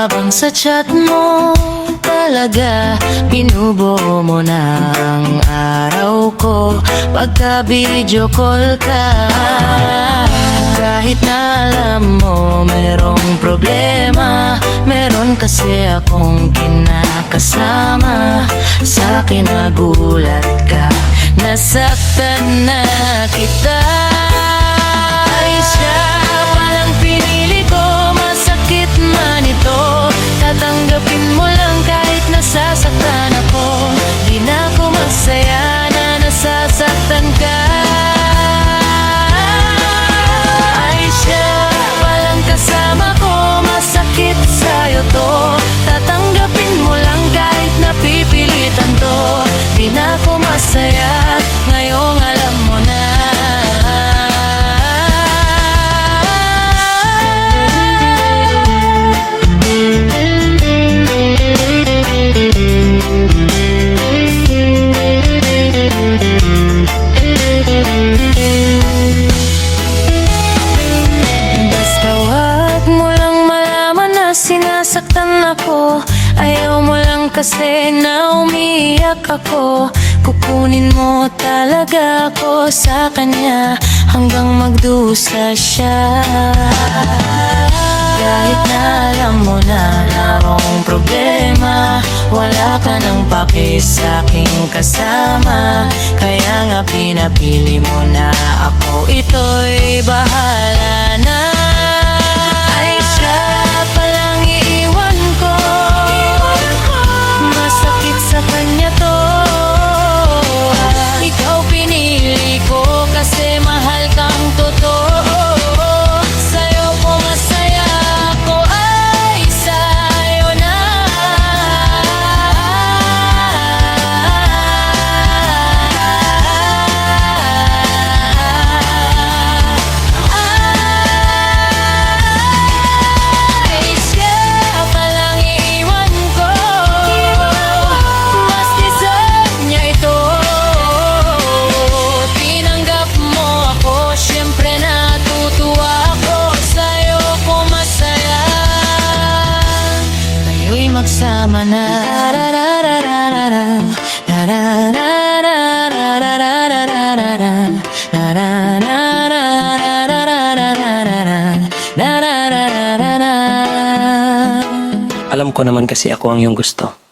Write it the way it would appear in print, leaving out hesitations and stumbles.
Habang sa chat mo talaga binubuo mo na ang araw ko pagka video call ka. Kahit na alam mo merong problema, meron kasi akong kinakasama. Sa akin nagulat ka, nasaktan na kita. Ay siya palang pinili ko, masakit man ito, tatanggapin mo lang kahit nasasaktan ako. Di na ako masaya na nasasaktan ka. Ay siya palang kasama ko, masakit sa'yo to, tatanggapin mo lang kahit napipilitan to. Di na ako masaya, ngayong alam mo na. Basta wag mo lang malaman na sinasaktan ako. Ayaw mo lang kasi na umiiyak ako. Kukunin mo talaga ako sa kanya hanggang magdusa siya. Kahit na alam mo na narong problema, wala ka nang paki sa aking kasama. Kaya nga pinapili mo na ako, ito'y bahala na. Ay siya palang iiwan ko, masakit sa kanya to. Ikaw pinili ko kasi mahal kang totoo. Sa'yo ko masaya ako, ay sa'yo na. Ay siya palang iiwan ko, mas deserve niya ito. Tinanggap mo ako, syempre natutuwa ako. Sa'yo ko masaya, tayo'y magsama na. Alam ko naman kasi ako ang iyong gusto.